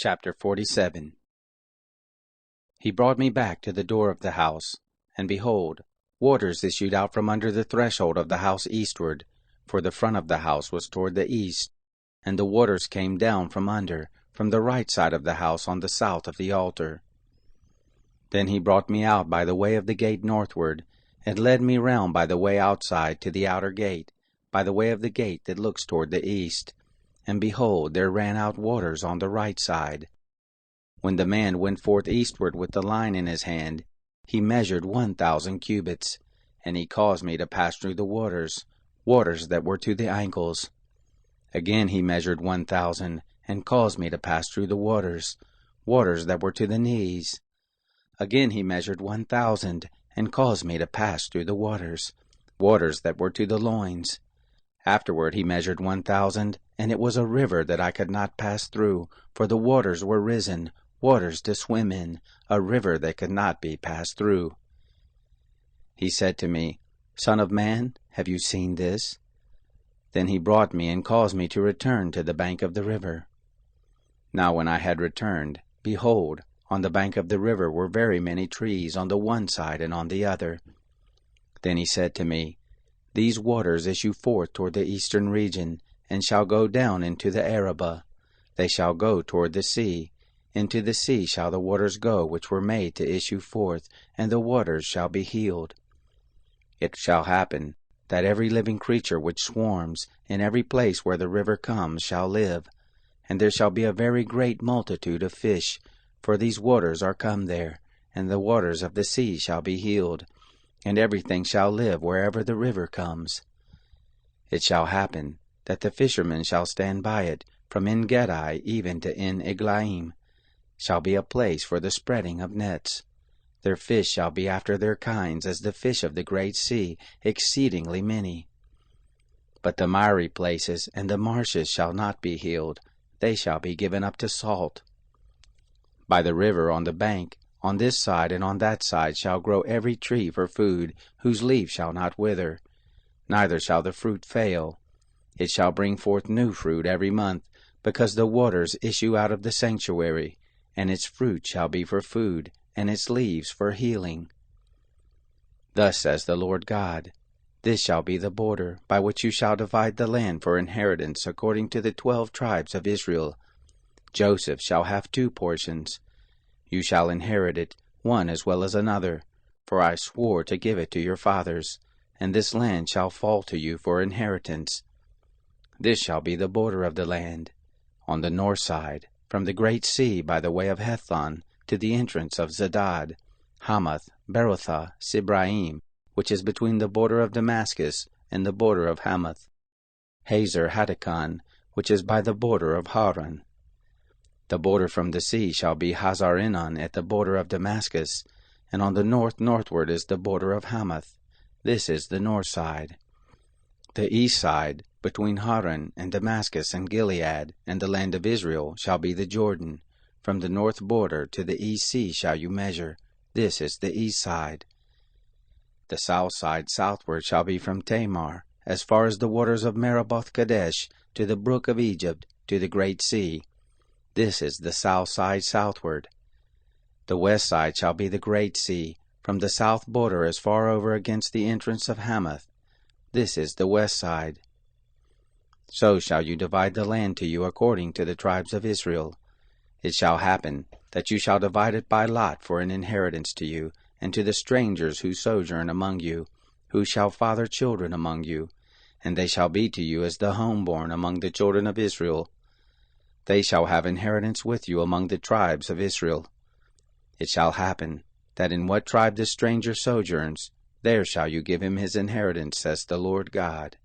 Chapter 47. He brought me back to the door of the house, and behold, waters issued out from under the threshold of the house eastward, for the front of the house was toward the east, and the waters came down from under, from the right side of the house on the south of the altar. Then he brought me out by the way of the gate northward, and led me round by the way outside to the outer gate, by the way of the gate that looks toward the east. And behold, there ran out waters on the right side. When the man went forth eastward with the line in his hand, he measured 1,000 cubits, and he caused me to pass through the waters, waters that were to the ankles. Again he measured 1,000, and caused me to pass through the waters, waters that were to the knees. Again he measured 1,000, and caused me to pass through the waters, waters that were to the loins. Afterward he measured 1,000, and it was a river that I could not pass through, for the waters were risen, waters to swim in, a river that could not be passed through. He said to me, Son of man, have you seen this? Then he brought me and caused me to return to the bank of the river. Now when I had returned, behold, on the bank of the river were very many trees on the one side and on the other. Then he said to me, These waters issue forth toward the eastern region, and shall go down into the Arabah. They shall go toward the sea. Into the sea shall the waters go which were made to issue forth, and the waters shall be healed. It shall happen that every living creature which swarms in every place where the river comes shall live, and there shall be a very great multitude of fish, for these waters are come there, and the waters of the sea shall be healed, and everything shall live wherever the river comes. It shall happen that the fishermen shall stand by it, from En-gedi even to En-eglaim, shall be a place for the spreading of nets. Their fish shall be after their kinds, as the fish of the great sea, exceedingly many. But the miry places and the marshes shall not be healed, they shall be given up to salt. By the river on the bank, on this side and on that side shall grow every tree for food, whose leaf shall not wither, neither shall the fruit fail. It shall bring forth new fruit every month, because the waters issue out of the sanctuary, and its fruit shall be for food, and its leaves for healing. Thus says the Lord God, This shall be the border by which you shall divide the land for inheritance according to the 12 tribes of Israel. Joseph shall have 2 portions. You shall inherit it, one as well as another, for I swore to give it to your fathers, and this land shall fall to you for inheritance. This shall be the border of the land, on the north side, from the great sea by the way of Hethlon to the entrance of Zedad, Hamath, Berothah, Sibraim, which is between the border of Damascus and the border of Hamath, Hazer Hatticon, which is by the border of Haran. The border from the sea shall be Hazar-Enon at the border of Damascus, and on the northward is the border of Hamath. This is the north side. The east side, between Haran and Damascus and Gilead and the land of Israel, shall be the Jordan. From the north border to the east sea shall you measure. This is the east side. The south side southward shall be from Tamar, as far as the waters of Meraboth Kadesh, to the brook of Egypt, to the great sea. This is the south side southward. The west side shall be the great sea, from the south border as far over against the entrance of Hamath. This is the west side. So shall you divide the land to you according to the tribes of Israel. It shall happen that you shall divide it by lot for an inheritance to you, and to the strangers who sojourn among you, who shall father children among you, and they shall be to you as the homeborn among the children of Israel. They shall have inheritance with you among the tribes of Israel. It shall happen that in what tribe the stranger sojourns, there shall you give him his inheritance, says the Lord God.